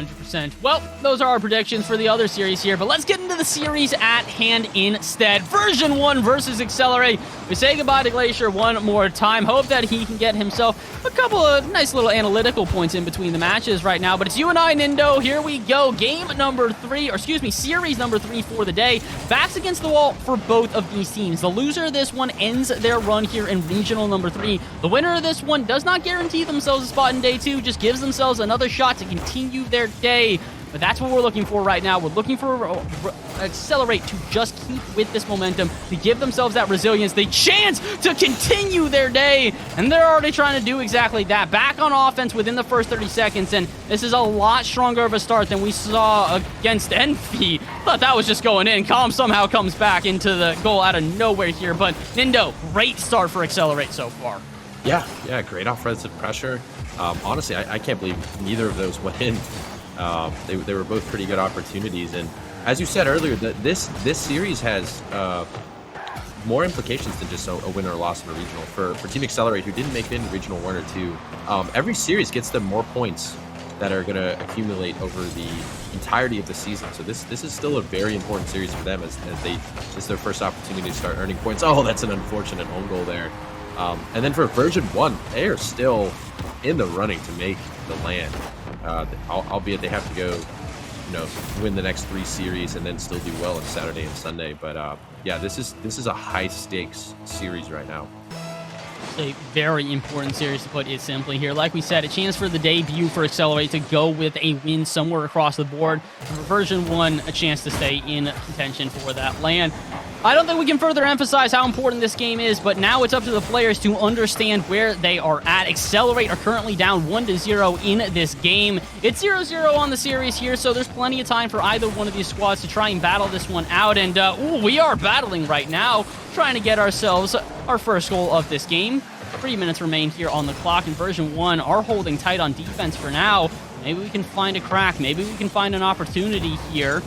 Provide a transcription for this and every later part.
100%. Well, those are our predictions for the other series here, but let's get into the series at hand instead. Version 1 versus AXLE-R8. We say goodbye to Glacier one more time. Hope that he can get himself a couple of nice little analytical points in between the matches right now, but it's you and I, Nindo. Here we go. Game number 3, or excuse me, series number 3 for the day. Backs against the wall for both of these teams. The loser of this one ends their run here in regional number 3. The winner of this one does not guarantee themselves a spot in day 2, just gives themselves another shot to continue their day. But that's what we're looking for right now. We're looking for AXLE-R8 to just keep with this momentum, to give themselves that resilience, the chance to continue their day. And they're already trying to do exactly that. Back on offense within the first 30 seconds, and this is a lot stronger of a start than we saw against NV. Thought that was just going in. Calm somehow comes back into the goal out of nowhere here. But Nindo, great start for AXLE-R8 so far. Yeah, great offensive pressure. Honestly, I can't believe neither of those went in. They were both pretty good opportunities, and as you said earlier, this series has more implications than just a win or a loss in a regional. For Team AXLE-R8, who didn't make it into regional 1 or 2, every series gets them more points that are going to accumulate over the entirety of the season. So this is still a very important series for them as this is their first opportunity to start earning points. Oh, that's an unfortunate own goal there. And then for version 1, they are still in the running to make the LAN. Albeit they have to go, win the next 3 series and then still do well on Saturday and Sunday. But yeah, this is a high stakes series right now. A very important series, to put it simply here. Like we said, a chance for the debut for AXLE-R8 to go with a win somewhere across the board. For version 1, a chance to stay in contention for that LAN. I don't think we can further emphasize how important this game is, but now it's up to the players to understand where they are at. AXLE-R8 are currently down 1-0 in this game. It's 0-0 on the series here, so there's plenty of time for either one of these squads to try and battle this one out. And we are battling right now, trying to get ourselves our first goal of this game. 3 minutes remain here on the clock, and version 1 are holding tight on defense for now. Maybe we can find a crack. Maybe we can find an opportunity here.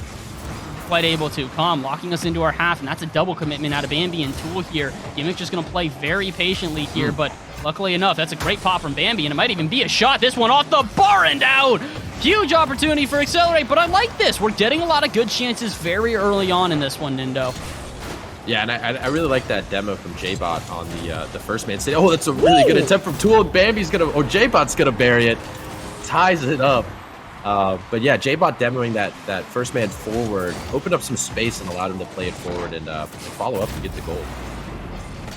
Quite able to. Calm locking us into our half, and that's a double commitment out of Bambi and Tool here. Gimmick just going to play very patiently here, but luckily enough, that's a great pop from Bambi, and it might even be a shot. This one off the bar and out. Huge opportunity for AXLE-R8, but I like this. We're getting a lot of good chances very early on in this one, Nindo. Yeah, and I really like that demo from J-Bot on the first man. Say, oh, that's a really good attempt from Tool. Bambi's or J-Bot's gonna bury it. Ties it up. But yeah, J-Bot demoing that first man forward opened up some space and allowed him to play it forward and follow up to get the goal.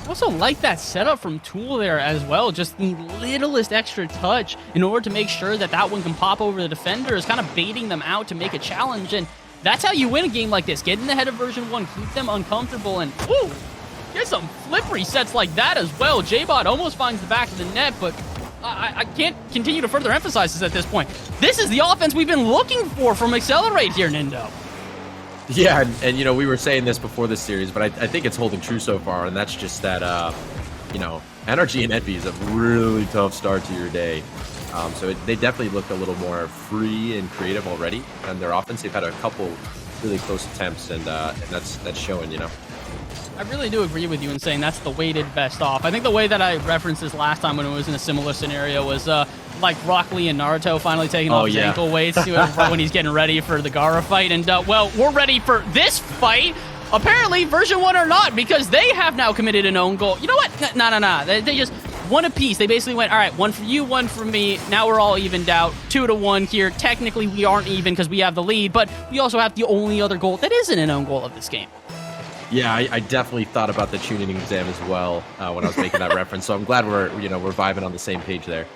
I also like that setup from Tool there as well. Just the littlest extra touch in order to make sure that one can pop over the defenders, kind of baiting them out to make a challenge. And that's how you win a game like this. Get in the head of version 1, keep them uncomfortable, and woo, get some flip resets like that as well. J-Bot almost finds the back of the net, but I can't continue to further emphasize this at this point. This is the offense we've been looking for from AXLE-R8 here, Nindo. Yeah, and we were saying this before this series, but I think it's holding true so far, and that's just that, NRG and NV is a really tough start to your day. So they definitely look a little more free and creative already on their offense. They've had a couple really close attempts, and that's showing, I really do agree with you in saying that's the weighted best off. I think the way that I referenced this last time when it was in a similar scenario was like Rock Lee and Naruto finally taking off his ankle weights when he's getting ready for the Gaara fight. And, well, we're ready for this fight. Apparently, version 1 are not, because they have now committed an own goal. You know what? No. They just one apiece. They basically went, all right, 1 for you, 1 for me. Now we're all evened out. 2-1 here. Technically, we aren't even because we have the lead, but we also have the only other goal that isn't an own goal of this game. Yeah, I definitely thought about the tuning exam as well when I was making that reference. So I'm glad we're vibing on the same page there.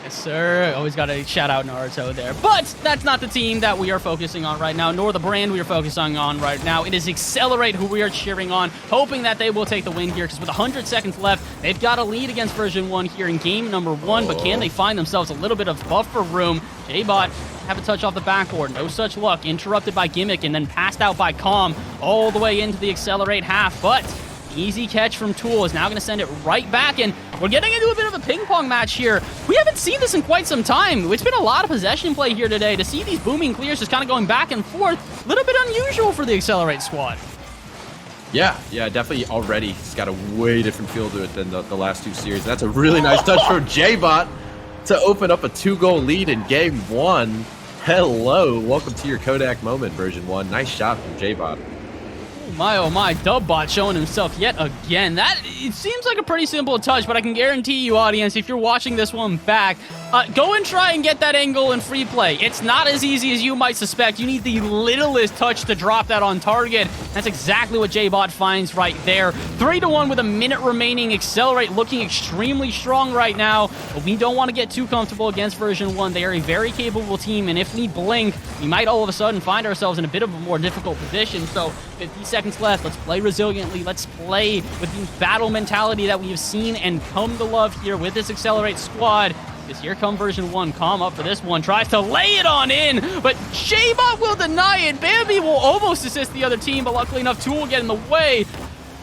Yes, sir. Always got to shout out Naruto there. But that's not the team that we are focusing on right now, nor the brand we are focusing on right now. It is AXLE-R8 who we are cheering on, hoping that they will take the win here, because with 100 seconds left, they've got a lead against version 1 here in game number 1, but can they find themselves a little bit of buffer room? J-Bot have a touch off the backboard. No such luck. Interrupted by Gimmick and then passed out by Calm all the way into the AXLE-R8 half, but easy catch from Tool is now going to send it right back, and we're getting into a bit of a ping-pong match here. We haven't seen this in quite some time. It's been a lot of possession play here today. To see these booming clears just kind of going back and forth, a little bit unusual for the AXLE-R8 squad. Yeah, definitely already. It's got a way different feel to it than the last 2 series. That's a really nice touch from J-Bot to open up a 2-goal lead in game 1. Hello, welcome to your Kodak moment, version 1. Nice shot from J-Bot. Oh my, Dubbot showing himself yet again. It seems like a pretty simple touch, but I can guarantee you, audience, if you're watching this one back, go and try and get that angle in free play. It's not as easy as you might suspect. You need the littlest touch to drop that on target. That's exactly what J-Bot finds right there. 3-1 with a minute remaining. AXLE-R8 looking extremely strong right now, but we don't want to get too comfortable against version 1. They are a very capable team, and if we blink, we might all of a sudden find ourselves in a bit of a more difficult position. So 50 seconds left. Let's play resiliently. Let's play with the battle mentality that we have seen and come to love here with this AXLE-R8 squad. Because here come version 1. Calm up for this one. Tries to lay it on in, but J-Bot will deny it. Bambi will almost assist the other team, but luckily enough, Tool will get in the way.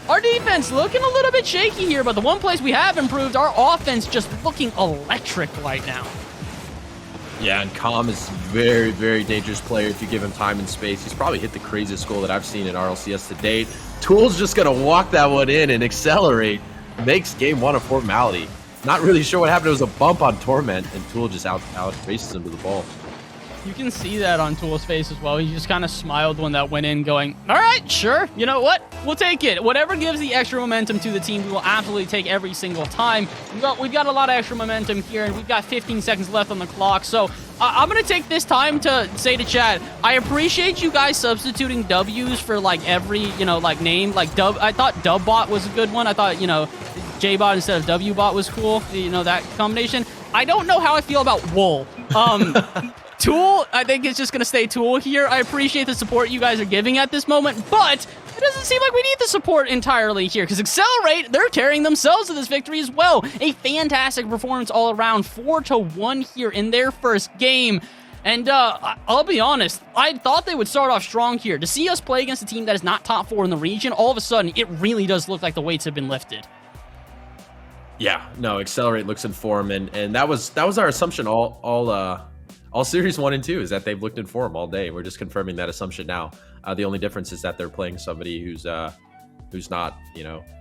Our defense looking a little bit shaky here, but the one place we have improved, our offense just looking electric right now. Yeah, and Calm is very, very dangerous player if you give him time and space. He's probably hit the craziest goal that I've seen in RLCS to date. Tool's just going to walk that one in, and AXLE-R8 makes game 1 a formality. Not really sure what happened. It was a bump on Torment, and Tool just out races him to the ball. You can see that on Tool's face as well. He just kind of smiled when that went in, going, all right, sure. You know what? We'll take it. Whatever gives the extra momentum to the team, we will absolutely take every single time. We've got a lot of extra momentum here, and we've got 15 seconds left on the clock. So I'm going to take this time to say to chat, I appreciate you guys substituting W's for, like, every, name. Like, I thought Dubbot was a good one. I thought, J-Bot instead of W-Bot was cool. That combination. I don't know how I feel about Wool. Tool, I think it's just going to stay Tool here. I appreciate the support you guys are giving at this moment, but it doesn't seem like we need the support entirely here, because AXLE-R8, they're carrying themselves to this victory as well. A fantastic performance all around, 4-1 here in their first game. And I'll be honest, I thought they would start off strong here. To see us play against a team that is not top 4 in the region, all of a sudden, it really does look like the weights have been lifted. Yeah, no, AXLE-R8 looks in form, and that was our assumption all series 1 and 2 is that they've looked in form all day. We're just confirming that assumption now. The only difference is that they're playing somebody who's not,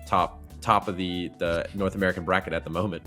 top of the North American bracket at the moment.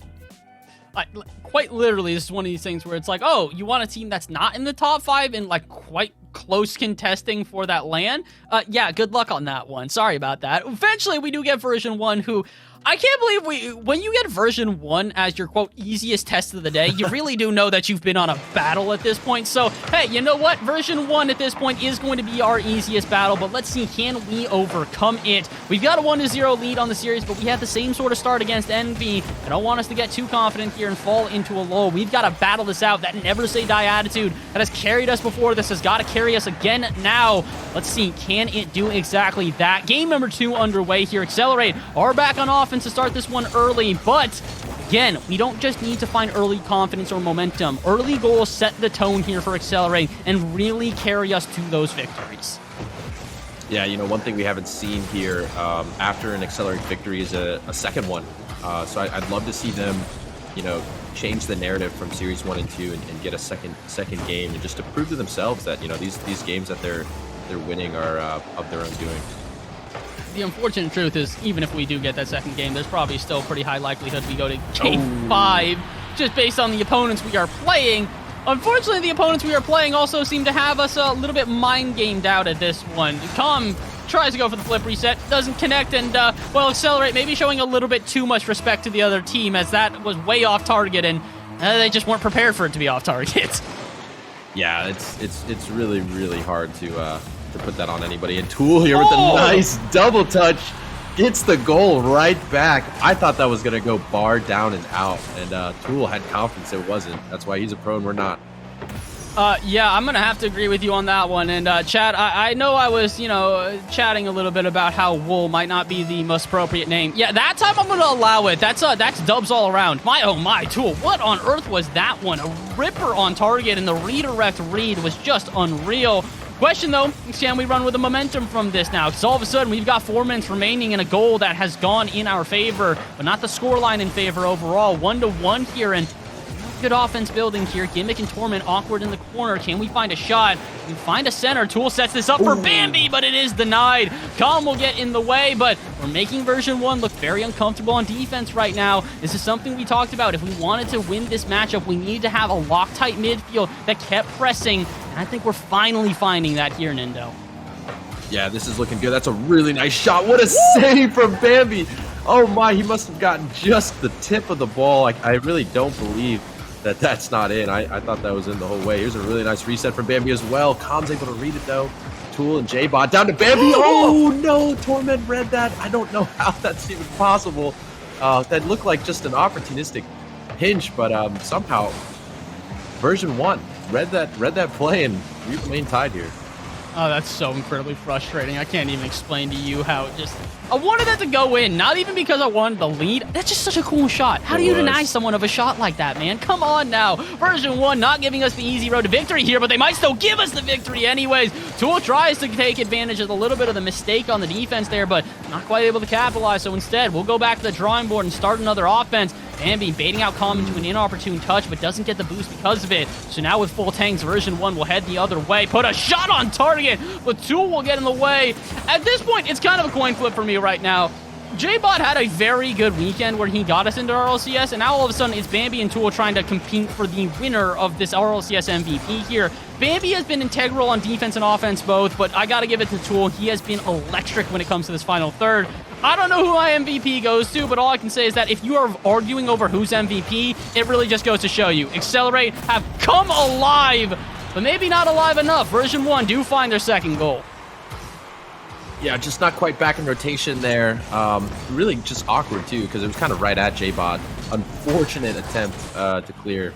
Quite literally, this is one of these things where it's like, oh, you want a team that's not in the top 5 and like quite close contesting for that LAN? Yeah, good luck on that one. Sorry about that. Eventually, we do get version 1, who I can't believe when you get version 1 as your, quote, easiest test of the day, you really do know that you've been on a battle at this point. So, hey, you know what? Version 1 at this point is going to be our easiest battle, but let's see, can we overcome it? We've got a 1-0 lead on the series, but we have the same sort of start against NV. I don't want us to get too confident here and fall into a lull. We've got to battle this out. That never say die attitude that has carried us before this has got to carry us again now. Let's see, can it do exactly that? Game number 2 underway here. AXLE-R8 are back on offense to start this one early, but again, we don't just need to find early confidence or momentum. Early goals set the tone here for AXLE-R8 and really carry us to those victories. Yeah, one thing we haven't seen here after an AXLE-R8 victory is a second one. So I'd love to see them, change the narrative from series 1 and 2 and get a second game, and just to prove to themselves that these games that they're winning are of their own doing. The unfortunate truth is, even if we do get that second game, there's probably still a pretty high likelihood we go to Game 5, just based on the opponents we are playing. Unfortunately, the opponents we are playing also seem to have us a little bit mind-gamed out at this one. Com tries to go for the flip reset, doesn't connect, and, AXLE-R8 maybe showing a little bit too much respect to the other team, as that was way off target, and they just weren't prepared for it to be off target. Yeah, it's really, really hard to put that on anybody. And Tool here with a nice double touch gets the goal right back. I thought that was going to go bar down and out, and Tool had confidence it wasn't. That's why he's a pro and we're not. Yeah, I'm going to have to agree with you on that one. And Chad, I know I was, chatting a little bit about how Wool might not be the most appropriate name. Yeah, that time I'm going to allow it. That's dubs all around. My, Tool. What on earth was that one? A ripper on target, and the redirect read was just unreal. Question, though, can we run with the momentum from this now? Because all of a sudden, we've got 4 minutes remaining and a goal that has gone in our favor, but not the scoreline in favor overall. 1-1 here, and good offense building here. Gimmick and Torment awkward in the corner. Can we find a shot? We find a center. Tool sets this up for Bambi, but it is denied. Calm will get in the way, but we're making version 1 look very uncomfortable on defense right now. This is something we talked about. If we wanted to win this matchup, we need to have a Loctite midfield that kept pressing, and I think we're finally finding that here, Nindo. Yeah, this is looking good. That's a really nice shot. What a save from Bambi. Oh my, he must have gotten just the tip of the ball. I really don't believe that that's not in. I thought that was in the whole way. Here's a really nice reset from Bambi as well. Calm's able to read it though. Tool and J-Bot down to Bambi. Oh no, Torment read that. I don't know how that's even possible. That looked like just an opportunistic pinch, but somehow version 1 read that play, and we remain tied here. Oh, that's so incredibly frustrating. I can't even explain to you how I wanted that to go in, not even because I wanted the lead. That's just such a cool shot. How do you deny someone of a shot like that, man? Come on now. Version 1 not giving us the easy road to victory here, but they might still give us the victory anyways. Tool tries to take advantage of a little bit of the mistake on the defense there, but not quite able to capitalize. So instead, we'll go back to the drawing board and start another offense. Bambi baiting out Calm into an inopportune touch, but doesn't get the boost because of it. So now with full tanks, version 1 will head the other way. Put a shot on target, but Tool will get in the way. At this point, it's kind of a coin flip for me right now. J-Bot had a very good weekend where he got us into RLCS, and now all of a sudden it's Bambi and Tool trying to compete for the winner of this RLCS MVP here. Bambi has been integral on defense and offense both, but I gotta give it to Tool. He has been electric when it comes to this final third. I don't know who my MVP goes to, but all I can say is that if you are arguing over who's MVP, it really just goes to show you. AXLE-R8 have come alive, but maybe not alive enough. Version 1 do find their second goal. Yeah, just not quite back in rotation there. Really just awkward too, because it was kind of right at J-Bot. Unfortunate attempt to clear,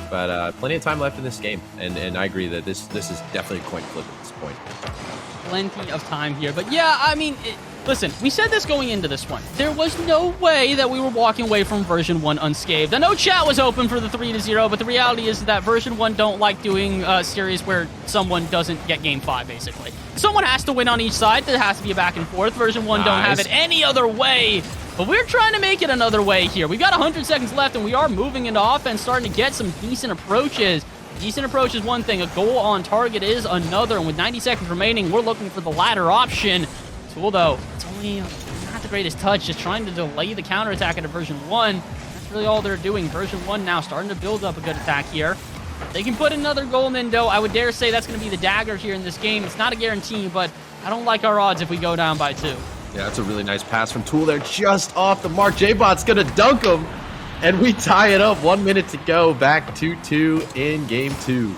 but plenty of time left in this game, and I agree that this is definitely a coin flip at this point. Plenty of time here, but yeah, I mean, listen, we said this going into this one. There was no way that we were walking away from version 1 unscathed. I know chat was open for the 3-0, but the reality is that version 1 don't like doing a series where someone doesn't get game 5, basically. Someone has to win on each side. There has to be a back and forth. Version 1 don't have it any other way. But we're trying to make it another way here. We got 100 seconds left, and we are moving into offense, starting to get some decent approaches. Decent approach is one thing. A goal on target is another. And with 90 seconds remaining, we're looking for the latter option. Tool, though, it's only not the greatest touch. Just trying to delay the counterattack into version 1. That's really all they're doing. Version 1 now starting to build up a good attack here. They can put another goal in, though. I would dare say that's going to be the dagger here in this game. It's not a guarantee, but I don't like our odds if we go down by 2. Yeah, that's a really nice pass from Tool there, just off the mark. J-Bot's going to dunk him, and we tie it up. 1 minute to go, back 2-2 in game 2.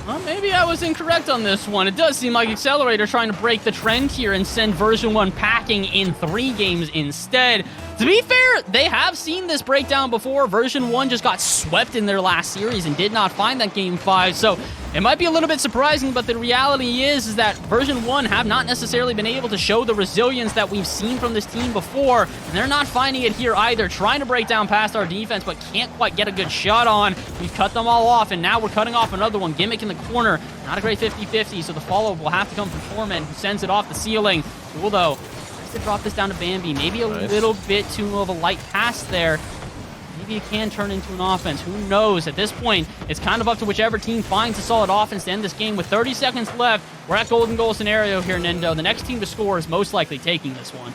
Well, maybe I was incorrect on this one. It does seem like AXLE-R8 trying to break the trend here and send version 1 packing in 3 games instead. To be fair, they have seen this breakdown before. Version 1 just got swept in their last series and did not find that game 5, so it might be a little bit surprising, but the reality is that version 1 have not necessarily been able to show the resilience that we've seen from this team before, and they're not finding it here either. Trying to break down past our defense, but can't quite get a good shot on. We've cut them all off, and now we're cutting off another one. Gimmick in the corner. Not a great 50-50, so the follow-up will have to come from Torment, who sends it off the ceiling. Cool, though. To drop this down to Bambi. Maybe a little bit too of a light pass there. Maybe it can turn into an offense. Who knows? At this point, it's kind of up to whichever team finds a solid offense to end this game. With 30 seconds left, we're at golden goal scenario here, Nindo. The next team to score is most likely taking this one.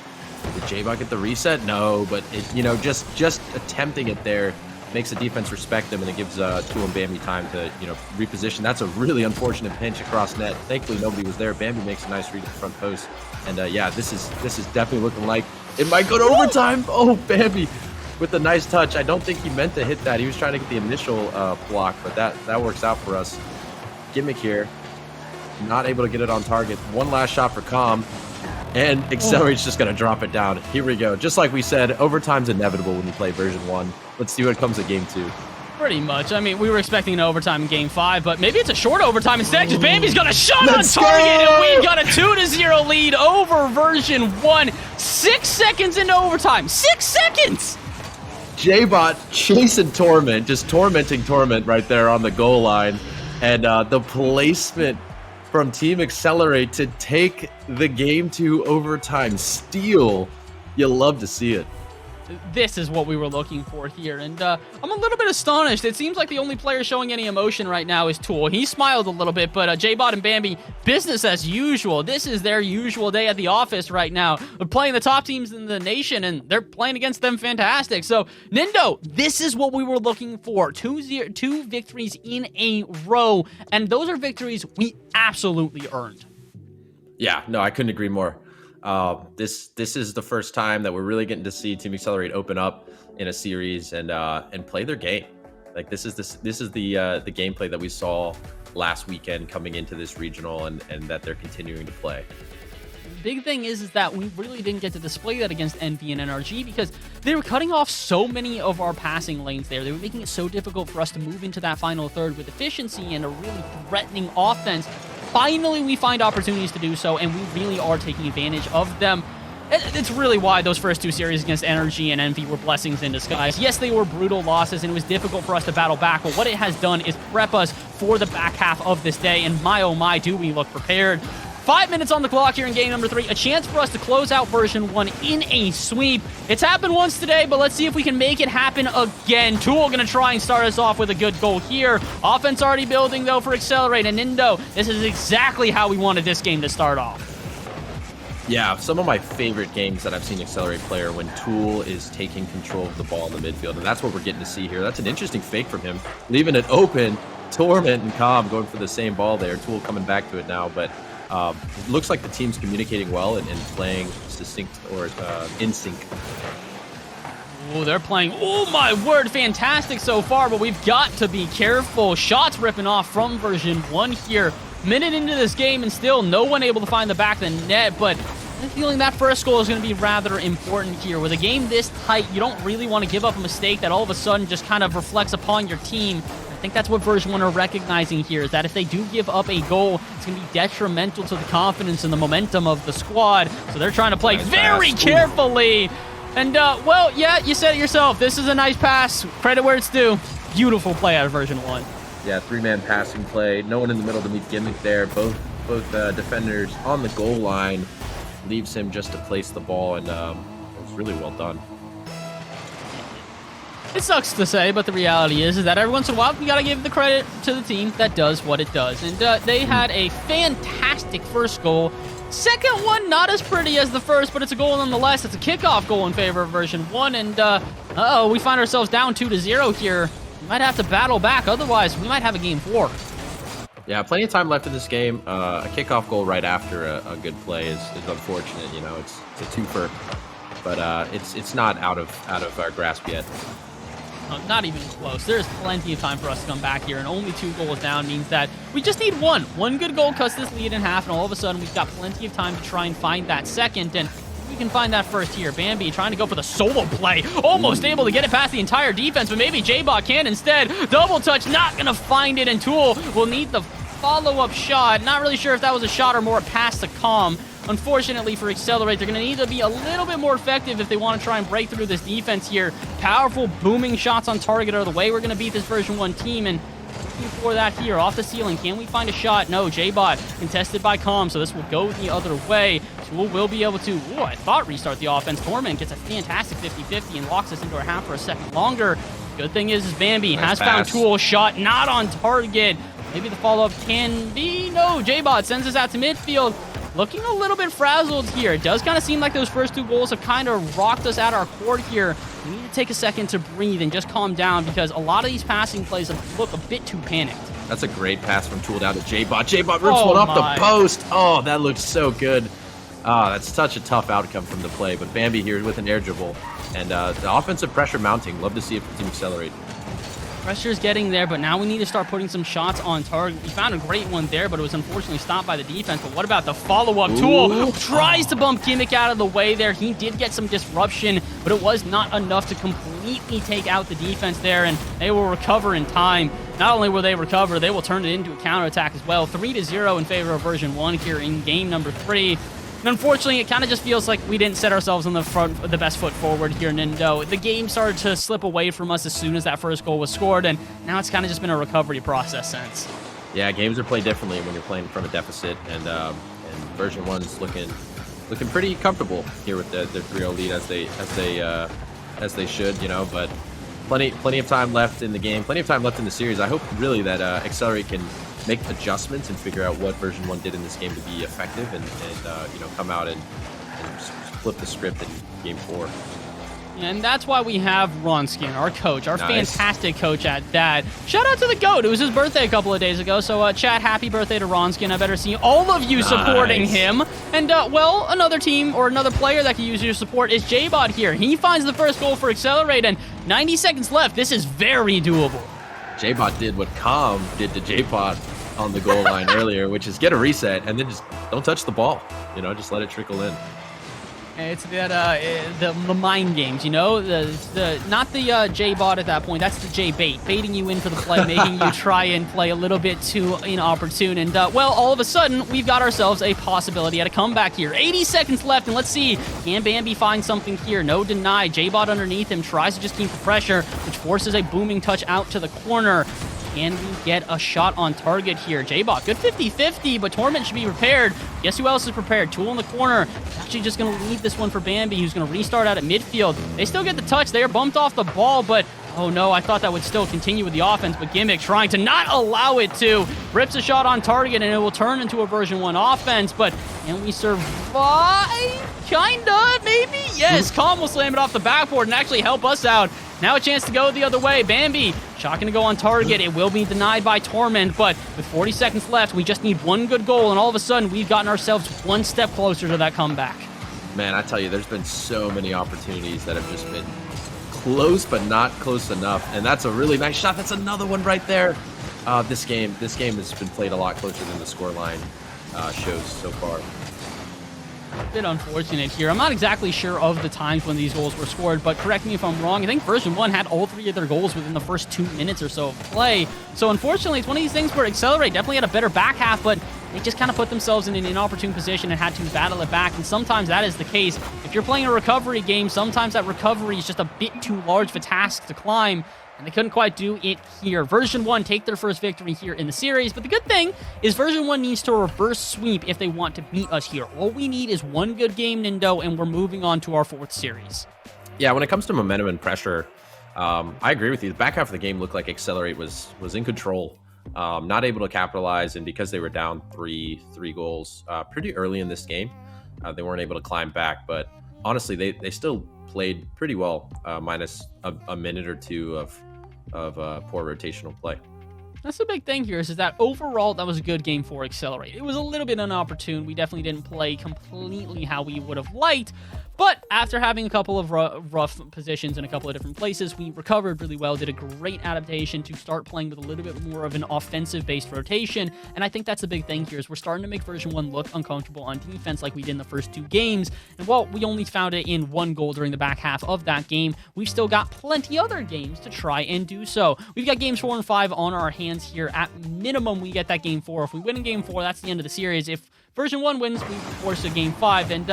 Did J-Bot get the reset? No, but it, just attempting it there makes the defense respect them, and it gives Tool and Bambi time to reposition. That's a really unfortunate pinch across net. Thankfully, nobody was there. Bambi makes a nice read at the front post. And yeah, this is definitely looking like it might go to overtime. Oh, Bambi with a nice touch. I don't think he meant to hit that. He was trying to get the initial block, but that works out for us. Gimmick here, not able to get it on target. One last shot for Calm, and AXLE-R8's just going to drop it down. Here we go. Just like we said, overtime's inevitable when you play version 1. Let's see what comes at game 2. Pretty much. I mean, we were expecting an overtime in game 5, but maybe it's a short overtime instead, because Bambi's got a shot on target, and we've got a 2-0 lead over version 1. 6 seconds into overtime. 6 seconds! J-Bot chasing Torment, just tormenting Torment right there on the goal line. And the placement from Team AXLE-R8 to take the game to overtime steal. You'll love to see it. this is what we were looking for here. And I'm a little bit astonished. It seems like the only player showing any emotion right now is Tool. He smiled a little bit, but J-Bot and Bambi, business as usual. This is their usual day at the office right now. They're playing the top teams in the nation, and they're playing against them fantastic. So, Nindo, this is what we were looking for. Two victories in a row, and those are victories we absolutely earned. Yeah, no, I couldn't agree more. This is the first time that we're really getting to see Team Accelerate open up in a series and play their game. Like this is the gameplay that we saw last weekend coming into this regional and that they're continuing to play. The big thing is that we really didn't get to display that against NV and NRG because they were cutting off so many of our passing lanes there. They were making it so difficult for us to move into that final third with efficiency and a really threatening offense. Finally, we find opportunities to do so, and we really are taking advantage of them. It's really why those first two series against NRG and NV were blessings in disguise. Yes, they were brutal losses, and it was difficult for us to battle back, but what it has done is prep us for the back half of this day, and my oh my, do we look prepared. 5 minutes on the clock here in game number 3. A chance for us to close out version 1 in a sweep. It's happened once today, but let's see if we can make it happen again. Tool going to try and start us off with a good goal here. Offense already building, though, for Accelerate. And Nindo, this is exactly how we wanted this game to start off. Yeah, some of my favorite games that I've seen Accelerate player when Tool is taking control of the ball in the midfield, and that's what we're getting to see here. That's an interesting fake from him, leaving it open. Torment and Calm going for the same ball there. Tool coming back to it now, but it looks like the team's communicating well and playing succinct or in sync. Oh, they're playing, oh my word, fantastic so far, but we've got to be careful. Shots ripping off from version 1 here. Minute into this game and still no one able to find the back of the net, but I'm feeling that first goal is going to be rather important here. With a game this tight, you don't really want to give up a mistake that all of a sudden just kind of reflects upon your team. I think that's what version 1 are recognizing here, is that if they do give up a goal, it's going to be detrimental to the confidence and the momentum of the squad. So they're trying to play very carefully. And, well, yeah, you said it yourself. This is a nice pass. Credit where it's due. Beautiful play out of version 1. Yeah, 3-man passing play. No one in the middle to meet Gimmick there. Both defenders on the goal line. Leaves him just to place the ball, and it was really well done. It sucks to say, but the reality is that every once in a while, you got to give the credit to the team that does what it does. And they had a fantastic first goal. Second one, not as pretty as the first, but it's a goal nonetheless. It's a kickoff goal in favor of version 1. And, uh-oh, we find ourselves down 2-0 here. We might have to battle back. Otherwise, we might have a game 4. Yeah, plenty of time left in this game. A kickoff goal right after a good play is unfortunate. You know, it's a twofer, but it's not out of our grasp yet. Not even close. There's plenty of time for us to come back here, and only 2 goals down means that we just need one. One good goal cuts this lead in half, and all of a sudden we've got plenty of time to try and find that second, and we can find that first here. Bambi trying to go for the solo play. Almost able to get it past the entire defense, but maybe J-Bot can instead. Double touch, not going to find it, and Tool will need the follow-up shot. Not really sure if that was a shot or more a pass to Calm. Unfortunately for Accelerate, they're going to need to be a little bit more effective if they want to try and break through this defense here. Powerful, booming shots on target are the way we're going to beat this version 1 team, and looking for that here off the ceiling. Can we find a shot? No, J-Bot contested by Calm, so this will go the other way. Tool will be able to, I thought restart the offense. Torment gets a fantastic 50-50 and locks us into our half for a second longer. Good thing is Bambi has found Tool. Shot not on target. Maybe the follow-up can be, no, J-Bot sends us out to midfield. Looking a little bit frazzled here. It does kind of seem like those first 2 goals have kind of rocked us at our court here. We need to take a second to breathe and just calm down because a lot of these passing plays look a bit too panicked. That's a great pass from Tool down to J-Bot. J-Bot rips one up the post. Oh, that looks so good. That's such a tough outcome from the play. But Bambi here with an air dribble. And the offensive pressure mounting. Love to see it for Team Accelerate. Pressure's getting there, but now we need to start putting some shots on target. We found a great one there, but it was unfortunately stopped by the defense. But what about the follow-up? Tool tries to bump Gimmick out of the way there. He did get some disruption, but it was not enough to completely take out the defense there, and they will recover in time. Not only will they recover, they will turn it into a counterattack as well. 3-0 in favor of version 1 here in game number 3. And unfortunately, it kind of just feels like we didn't set ourselves on the best foot forward here, Nindo. The game started to slip away from us as soon as that first goal was scored, and now it's kind of just been a recovery process since. Yeah, games are played differently when you're playing from a deficit, and version 1's looking pretty comfortable here with the 3-0 lead as they as they should, you know, but plenty of time left in the game, plenty of time left in the series. I hope really that AXLE-R8 can make adjustments and figure out what version 1 did in this game to be effective and you know, come out and flip the script in game 4. And that's why we have Ronskin, our coach, our fantastic coach at that. Shout out to the GOAT. It was his birthday a couple of days ago. So, chat, happy birthday to Ronskin. I better see all of you supporting him. And, well, another team or another player that can use your support is JBot here. He finds the first goal for AXLE-R8, and 90 seconds left. This is very doable. JBot did what Com did to JBot on the goal line earlier, which is get a reset and then just don't touch the ball. You know, just let it trickle in. It's that the mind games, you know, not the J-bot at that point. That's the J-bait, baiting you in for the play, making you try and play a little bit too inopportune. And well, all of a sudden, we've got ourselves a possibility at a comeback here. 80 seconds left, and let's see, can Bambi find something here? No deny. J-bot underneath him tries to just keep the pressure, which forces a booming touch out to the corner. Can we get a shot on target here? J-bot, good 50-50, but Torment should be prepared. Guess who else is prepared? Tool in the corner. Actually just going to leave this one for Bambi, who's going to restart out at midfield. They still get the touch. They are bumped off the ball, but oh no, I thought that would still continue with the offense, but Gimmick trying to not allow it to. Rips a shot on target, and it will turn into a version 1 offense, but can we survive? Kinda, maybe? Yes, Calm will slam it off the backboard and actually help us out. Now a chance to go the other way. Bambi, shot going to go on target. It will be denied by Torment, but with 40 seconds left, we just need one good goal, and all of a sudden, we've gotten ourselves one step closer to that comeback. Man, I tell you, there's been so many opportunities that have just been close, but not close enough, and that's a really nice shot. That's another one right there. This game has been played a lot closer than the scoreline shows so far. A bit unfortunate here. I'm not exactly sure of the times when these goals were scored, but correct me if I'm wrong. I think version 1 had all 3 of their goals within the first 2 minutes or so of play. So unfortunately, it's one of these things where AXLE-R8 definitely had a better back half, but they just kind of put themselves in an inopportune position and had to battle it back. And sometimes that is the case. If you're playing a recovery game, sometimes that recovery is just a bit too large of a task to climb. And they couldn't quite do it here. Version 1 take their first victory here in the series, but the good thing is Version 1 needs to reverse sweep if they want to beat us here. All we need is one good game, Nindo, and we're moving on to our 4th series. Yeah, when it comes to momentum and pressure, I agree with you. The back half of the game looked like AXLE-R8 was in control, not able to capitalize, and because they were down three goals pretty early in this game, they weren't able to climb back, but honestly, they still played pretty well, minus a minute or two of poor rotational play. That's the big thing here is that overall, that was a good game for AXLE-R8. It was a little bit inopportune. We definitely didn't play completely how we would have liked, but after having a couple of rough positions in a couple of different places, we recovered really well, did a great adaptation to start playing with a little bit more of an offensive-based rotation, and I think that's the big thing here is we're starting to make version 1 look uncomfortable on defense like we did in the first 2 games, and while we only found it in 1 goal during the back half of that game, we've still got plenty other games to try and do so. We've got games 4 and 5 on our hands here. At minimum, we get that game 4. If we win in game 4, that's the end of the series. If version 1 wins, we force a game 5, and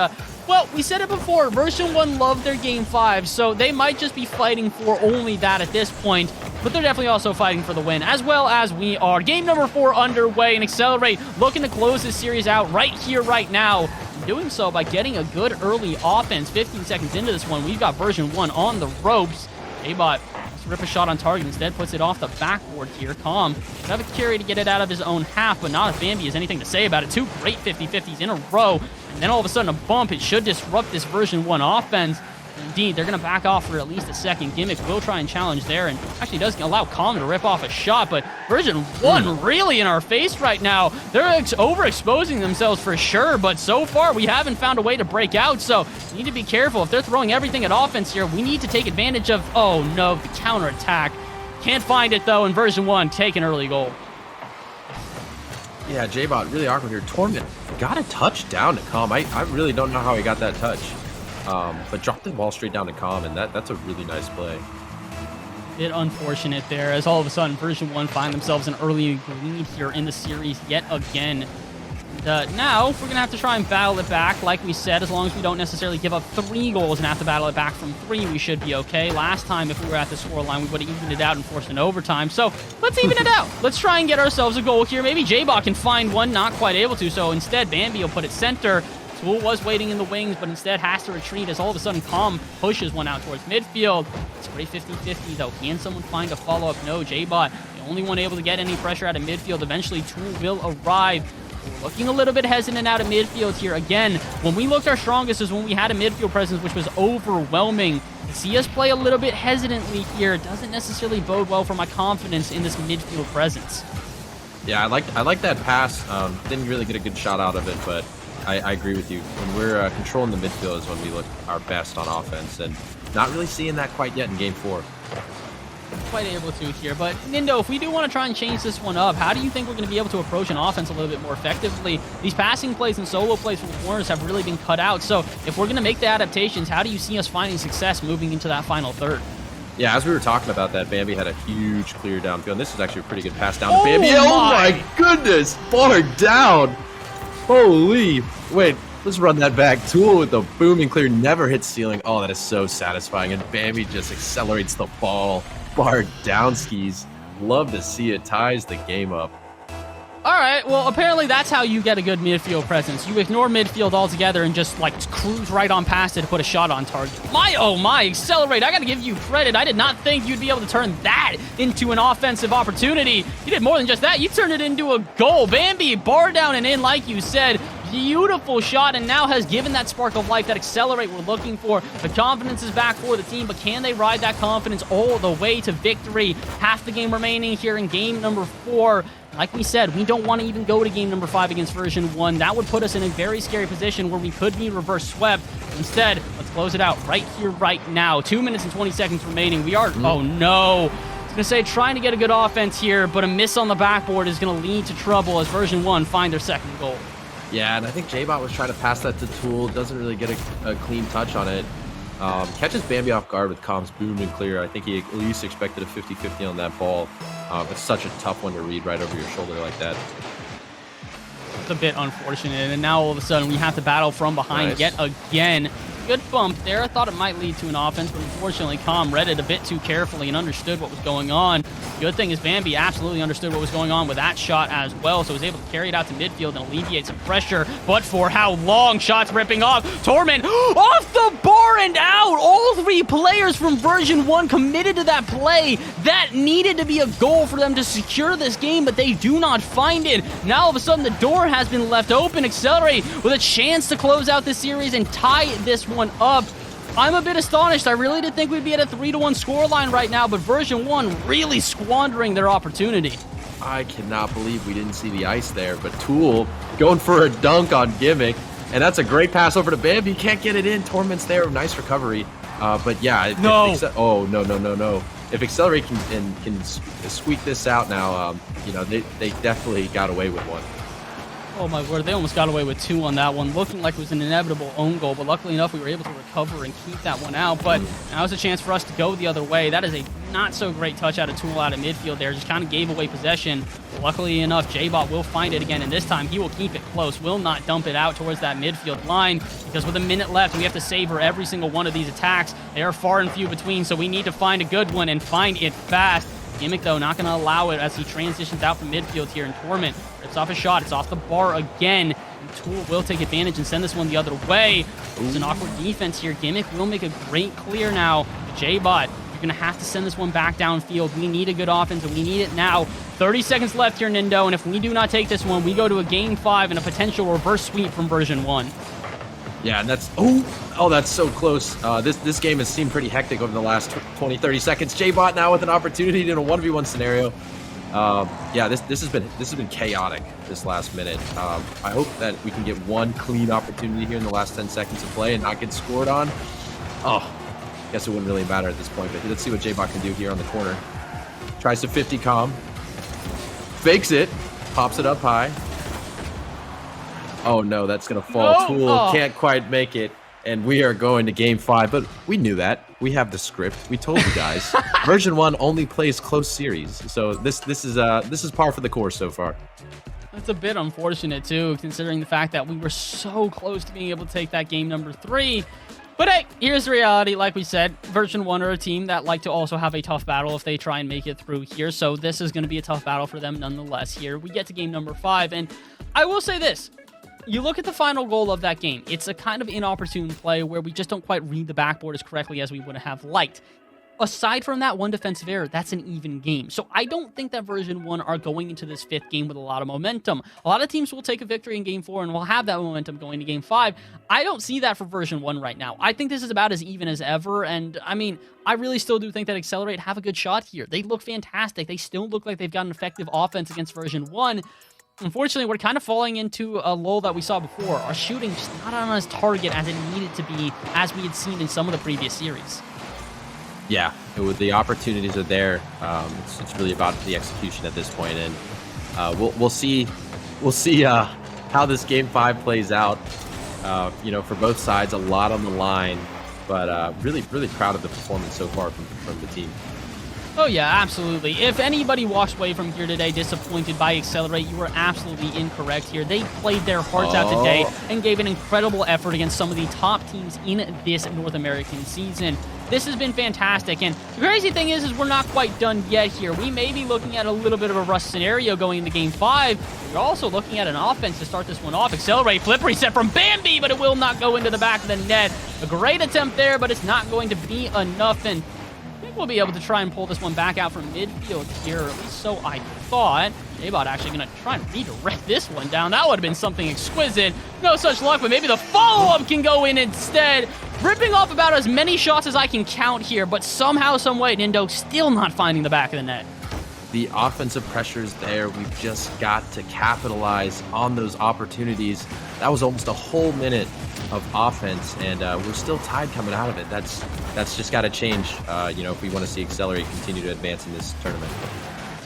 well, we said it before, version 1 loved their game 5, so they might just be fighting for only that at this point, but they're definitely also fighting for the win, as well as we are. Game number 4 underway, and AXLE-R8 looking to close this series out right here, right now, doing so by getting a good early offense. 15 seconds into this one, we've got version 1 on the ropes. J-Bot rip a shot on target, instead puts it off the backboard here. Calm should have a carry to get it out of his own half, but not if Bambi has anything to say about it. 2 great 50-50s in a row, and then all of a sudden a bump. It should disrupt this version 1 offense. Indeed, they're going to back off for at least a second. Gimmick will try and challenge there, and actually does allow Calm to rip off a shot, but version 1 really in our face right now. They're overexposing themselves for sure, but so far we haven't found a way to break out, so we need to be careful. If they're throwing everything at offense here, we need to take advantage of, oh no, the counterattack. Can't find it though, in version 1, take an early goal. Yeah, J-Bot really awkward here. Torment got a touch down to Calm. I really don't know how he got that touch. But dropped the ball straight down to Calm, and that's a really nice play. Bit unfortunate there, as all of a sudden version 1 find themselves an early lead here in the series yet again. And, now we're gonna have to try and battle it back, like we said. As long as we don't necessarily give up 3 goals and have to battle it back from 3, we should be okay. Last time, if we were at the scoreline, we would have evened it out and forced an overtime. So let's even it out. Let's try and get ourselves a goal here. Maybe J-Bot can find one, not quite able to. So instead, Bambi will put it center. Tool was waiting in the wings, but instead has to retreat as all of a sudden Calm pushes one out towards midfield. It's pretty 50-50 though. Can someone find a follow-up? No, J-Bot, the only one able to get any pressure out of midfield. Eventually, Tool will arrive. We're looking a little bit hesitant out of midfield here. Again, when we looked our strongest is when we had a midfield presence, which was overwhelming. To see us play a little bit hesitantly here doesn't necessarily bode well for my confidence in this midfield presence. Yeah, I like that pass. Didn't really get a good shot out of it, but I agree with you. When we're controlling the midfield is when we look our best on offense, and not really seeing that quite yet in Game 4. Quite able to here, but Nindo, if we do want to try and change this one up, how do you think we're going to be able to approach an offense a little bit more effectively? These passing plays and solo plays from the corners have really been cut out, so if we're going to make the adaptations, how do you see us finding success moving into that final third? Yeah, as we were talking about that, Bambi had a huge clear downfield. This is actually a pretty good pass down to Bambi. Oh my goodness, far down. Holy, wait, let's run that back. Tool with the booming clear, never hits ceiling. Oh, that is so satisfying, and Bambi just accelerates the ball. Far down skis. Love to see it. Ties the game up. All right, well, apparently that's how you get a good midfield presence. You ignore midfield altogether and just, like, cruise right on past it to put a shot on target. Oh my, Accelerate, I got to give you credit. I did not think you'd be able to turn that into an offensive opportunity. You did more than just that. You turned it into a goal. Bambi, bar down and in, like you said. Beautiful shot, and now has given that spark of life, that Accelerate we're looking for. The confidence is back for the team, but can they ride that confidence all the way to victory? Half the game remaining here in game number 4. Like we said, we don't want to even go to game number 5 against version 1. That would put us in a very scary position where we could be reverse swept. Instead, let's close it out right here, right now. 2 minutes and 20 seconds remaining. We are, oh no. I was going to say, trying to get a good offense here, but a miss on the backboard is going to lead to trouble as version 1 find their second goal. Yeah, and I think J-Bot was trying to pass that to Tool. Doesn't really get a clean touch on it. Catches Bambi off guard with Calm's boom and clear. I think he at least expected a 50-50 on that ball. It's such a tough one to read right over your shoulder like that. It's a bit unfortunate, and now all of a sudden we have to battle from behind yet again. Good bump there. I thought it might lead to an offense, but unfortunately Calm read it a bit too carefully and understood what was going on. Good thing is Bambi absolutely understood what was going on with that shot as well, so was able to carry it out to midfield and alleviate some pressure. But for how long? Shots ripping off. Torment off the bar and out. All 3 players from version 1 committed to that play. That needed to be a goal for them to secure this game, but they do not find it. Now all of a sudden the door has been left open. Accelerate with a chance to close out this series and tie this one up. I'm a bit astonished. I really did think we'd be at a 3-1 scoreline right now, but version 1 really squandering their opportunity. I cannot believe we didn't see the ice there, but Tool going for a dunk on Gimmick, and that's a great pass over to Bambi. Can't get it in. Torment's there. Nice recovery. But yeah. No. No. If Accelerate can squeak this out now, they definitely got away with one. Oh my word, they almost got away with 2 on that one, looking like it was an inevitable own goal, but luckily enough we were able to recover and keep that one out. But now's a chance for us to go the other way. That is a not so great touch out of Tool out of midfield there, just kind of gave away possession. Luckily enough, J-Bot will find it again, and this time he will keep it close, will not dump it out towards that midfield line, because with a minute left we have to savor every single one of these attacks. They are far and few between, so we need to find a good one and find it fast. Gimmick, though, not going to allow it as he transitions out from midfield here, and Torment rips off a shot. It's off the bar again, and Tool will take advantage and send this one the other way. It's an awkward defense here. Gimmick will make a great clear now. J-Bot, you're going to have to send this one back downfield. We need a good offense, and we need it now. 30 seconds left here, Nindo, and if we do not take this one, we go to a Game 5 and a potential reverse sweep from version 1. Yeah, and that's that's so close. This game has seemed pretty hectic over the last 20-30 seconds. J-Bot now with an opportunity in a 1v1 scenario. Yeah, this has been chaotic this last minute. I hope that we can get one clean opportunity here in the last 10 seconds of play and not get scored on. Oh, guess it wouldn't really matter at this point, but let's see what J-Bot can do here on the corner. Tries to 50 Calm. Fakes it. Pops it up high. Oh no, that's going to fall. No. Tool can't quite make it, and we are going to Game 5, but we knew that. We have the script. We told you guys. Version 1 only plays close series, so this is par for the course so far. That's a bit unfortunate, too, considering the fact that we were so close to being able to take that game number 3. But hey, here's the reality. Like we said, version 1 are a team that like to also have a tough battle if they try and make it through here, so this is going to be a tough battle for them nonetheless here. We get to game number 5, and I will say this. you look at the final goal of that game, it's a kind of inopportune play where we just don't quite read the backboard as correctly as we would have liked. Aside from that one defensive error, that's an even game. So I don't think that version 1 are going into this 5th game with a lot of momentum. A lot of teams will take a victory in game 4 and will have that momentum going to game 5. I don't see that for version 1 right now. I think this is about as even as ever, and I mean, I really still do think that AXLE-R8 have a good shot here. They look fantastic. They still look like they've got an effective offense against version 1. Unfortunately, we're kind of falling into a lull that we saw before. Our shooting just not on as target as it needed to be, as we had seen in some of the previous series. Yeah, the opportunities are there. It's really about the execution at this point, and we'll see how this game 5 plays out. For both sides, a lot on the line, but really proud of the performance so far from the team. Oh yeah, absolutely. If anybody walks away from here today disappointed by AXLE-R8, you were absolutely incorrect here. They played their hearts out today and gave an incredible effort against some of the top teams in this North American season. This has been fantastic, and the crazy thing is we're not quite done yet here. We may be looking at a little bit of a rush scenario going into Game 5. We're also looking at an offense to start this one off. AXLE-R8 flip reset from Bambi, but it will not go into the back of the net. A great attempt there, but it's not going to be enough, and we'll be able to try and pull this one back out from midfield here, or at least so I thought. JBot actually going to try and redirect this one down. That would have been something exquisite. No such luck, but maybe the follow-up can go in instead. Ripping off about as many shots as I can count here, but somehow, someway, Nindo still not finding the back of the net. The offensive pressure is there. We've just got to capitalize on those opportunities. That was almost a whole minute of offense, and we're still tied coming out of it. That's just got to change, if we want to see AXLE-R8 continue to advance in this tournament.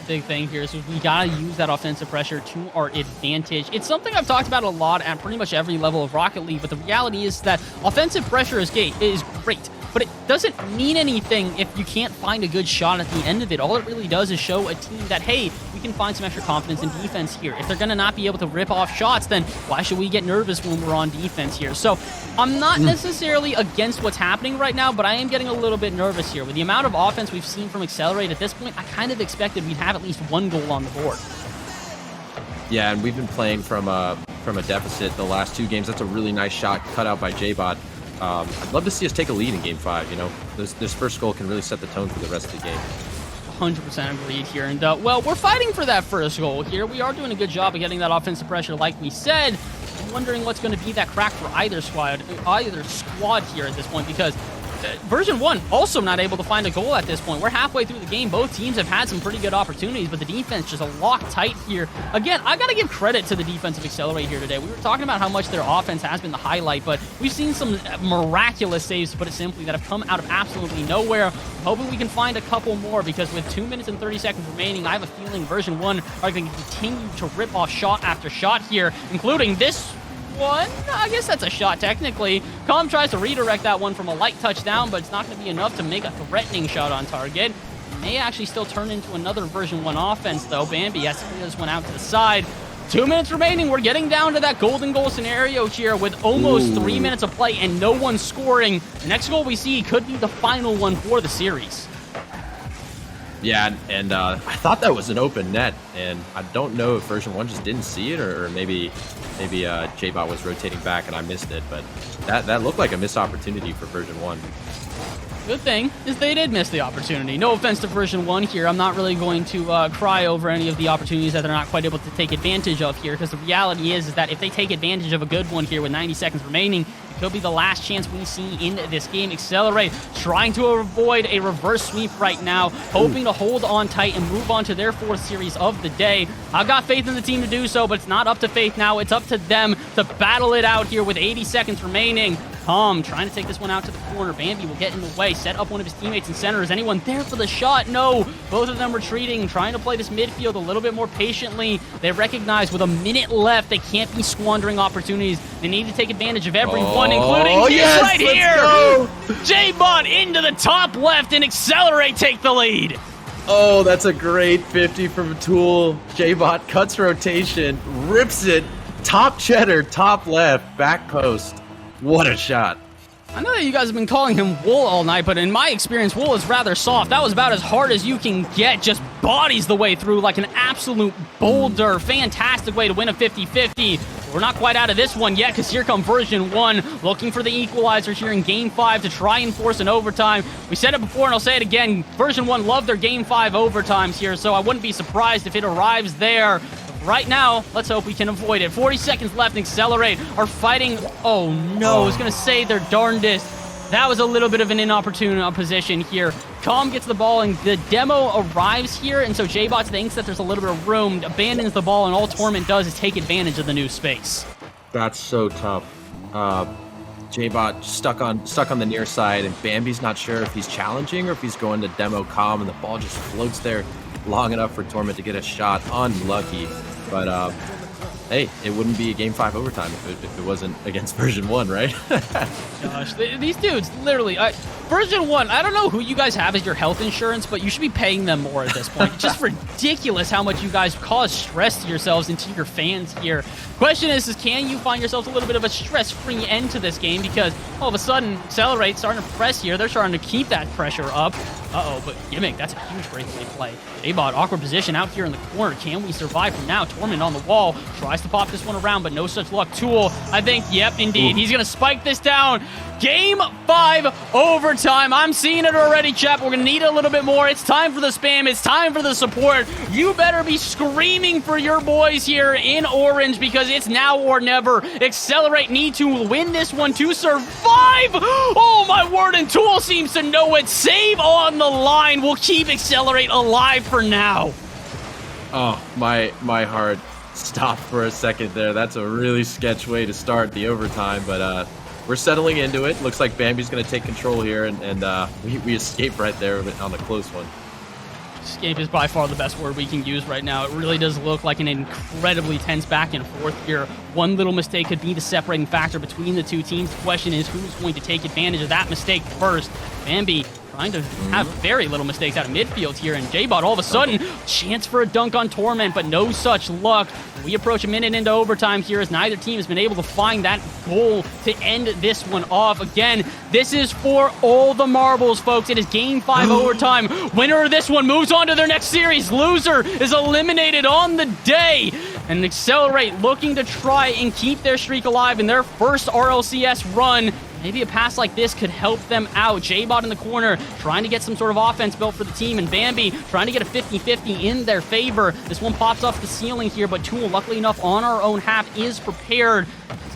Big thing here is we got to use that offensive pressure to our advantage. It's something I've talked about a lot at pretty much every level of Rocket League, but the reality is that offensive pressure is great, but it doesn't mean anything if you can't find a good shot at the end of it. All it really does is show a team that, hey, we can find some extra confidence in defense here. If they're going to not be able to rip off shots, then why should we get nervous when we're on defense here? So I'm not necessarily against what's happening right now, but I am getting a little bit nervous here. With the amount of offense we've seen from AXLE-R8 at this point, I kind of expected we'd have at least one goal on the board. Yeah, and we've been playing from a deficit the last 2 games. That's a really nice shot cut out by JBot. I'd love to see us take a lead in Game 5. This first goal can really set the tone for the rest of the game. 100% agreed here. And, well, we're fighting for that first goal here. We are doing a good job of getting that offensive pressure, like we said. I'm wondering what's going to be that crack for either squad here at this point, because version 1 also not able to find a goal at this point. We're halfway through the game. Both teams have had some pretty good opportunities, but the defense just a lock tight here. Again, I got to give credit to the defense of AXLE-R8 here today. We were talking about how much their offense has been the highlight, but we've seen some miraculous saves, to put it simply, that have come out of absolutely nowhere. I'm hoping we can find a couple more, because with 2 minutes and 30 seconds remaining, I have a feeling version 1 are going to continue to rip off shot after shot here, including this one. I guess that's a shot technically. Calm tries to redirect that one from a light touchdown, but it's not going to be enough to make a threatening shot on target. May actually still turn into another version 1 offense, though. Bambi has to clear this one out to the side. 2 minutes remaining. We're getting down to that golden goal scenario here with almost 3 minutes of play and no one scoring. The next goal we see could be the final one for the series. Yeah, and I thought that was an open net, and I don't know if version 1 just didn't see it, or maybe JBot was rotating back and I missed it, but that looked like a missed opportunity for version 1. Good thing is they did miss the opportunity. No offense to version 1 here. I'm not really going to cry over any of the opportunities that they're not quite able to take advantage of here, because the reality is that if they take advantage of a good one here with 90 seconds remaining, it could be the last chance we see in this game. AXLE-R8 trying to avoid a reverse sweep right now, hoping to hold on tight and move on to their 4th series of the day. I've got faith in the team to do so, but it's not up to Faith now. It's up to them to battle it out here with 80 seconds remaining. Trying to take this one out to the corner. Bambi will get in the way, set up one of his teammates in center. Is anyone there for the shot? No. Both of them retreating, trying to play this midfield a little bit more patiently. They recognize with a minute left, they can't be squandering opportunities. They need to take advantage of every one, including this right here. JBot into the top left, and AXLE-R8 take the lead. Oh, that's a great 50 from Tool. JBot cuts rotation, rips it, top cheddar, top left, back post. What a shot. I know that you guys have been calling him Wool all night, but in my experience, Wool is rather soft. That was about as hard as you can get. Just bodies the way through like an absolute boulder. Fantastic way to win a 50-50. We're not quite out of this one yet, because here come version 1, looking for the equalizer here in Game 5 to try and force an overtime. We said it before, and I'll say it again. Version 1 loved their Game 5 overtimes here, so I wouldn't be surprised if it arrives there. Right now, let's hope we can avoid it. 40 seconds left, and AXLE-R8 are fighting. Oh, no, I was going to say their darndest. That was a little bit of an inopportune position here. Calm gets the ball, and the demo arrives here, and so J-Bot thinks that there's a little bit of room, abandons the ball, and all Torment does is take advantage of the new space. That's so tough. J-Bot stuck on the near side, and Bambi's not sure if he's challenging or if he's going to demo Calm, and the ball just floats there long enough for Torment to get a shot. Unlucky, but hey, it wouldn't be a Game 5 overtime if it wasn't against version 1, right? Gosh, these dudes, literally, version 1, I don't know who you guys have as your health insurance, but you should be paying them more at this point. It's just ridiculous how much you guys cause stress to yourselves and to your fans here. Question is can you find yourselves a little bit of a stress-free end to this game? Because all of a sudden, AXLE-R8 starting to press here. They're starting to keep that pressure up. Uh-oh, but Gimmick, that's a huge breakaway play. J-Bot, awkward position out here in the corner. Can we survive from now? Torment on the wall, tries to pop this one around, but no such luck. Tool, I think, yep, indeed. He's going to spike this down. Game 5 overtime. I'm seeing it already, chat. We're going to need a little bit more. It's time for the spam. It's time for the support. You better be screaming for your boys here in orange, because it's now or never. AXLE-R8 need to win this one to survive. Oh, my word. And Tool seems to know it. Save on the line will keep AXLE-R8 alive for now. Oh, my heart stopped for a second there. That's a really sketch way to start the overtime, but we're settling into it. Looks like Bambi's going to take control here, and we escape right there on the close one. Escape is by far the best word we can use right now. It really does look like an incredibly tense back and forth here. One little mistake could be the separating factor between the two teams. The question is who's going to take advantage of that mistake first. Bambi trying to have very little mistakes out of midfield here, and J-Bot all of a sudden, chance for a dunk on Torment, but no such luck. We approach a minute into overtime here as neither team has been able to find that goal to end this one off. Again, this is for all the marbles, folks. It is Game 5 overtime. Winner of this one moves on to their next series. Loser is eliminated on the day. And AXLE-R8 looking to try and keep their streak alive in their first RLCS run. Maybe a pass like this could help them out. J-Bot in the corner, trying to get some sort of offense built for the team, and Bambi trying to get a 50-50 in their favor. This one pops off the ceiling here, but Tool, luckily enough, on our own half is prepared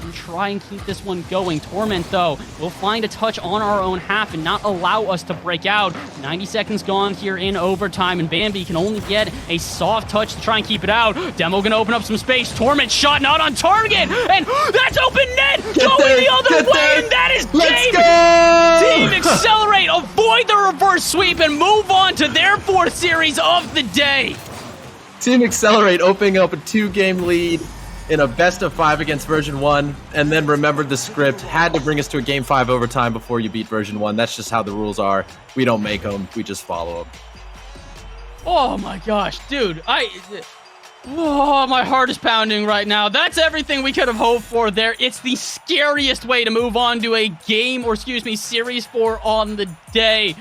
to try and keep this one going. Torment, though, will find a touch on our own half and not allow us to break out. 90 seconds gone here in overtime, and Bambi can only get a soft touch to try and keep it out. Demo gonna open up some space. Torment shot not on target, and that's open net! Going the other way, and that is game! Team AXLE-R8 avoid the reverse sweep and move on to their 4th series of the day. Team AXLE-R8 opening up a 2-game lead in a best-of-5 against version 1, and then remembered the script, had to bring us to a Game 5 overtime before you beat version 1. That's just how the rules are. We don't make them, we just follow them. Oh my gosh, dude, oh, my heart is pounding right now. That's everything we could have hoped for there. It's the scariest way to move on to a game, or excuse me, Series 4 on the day.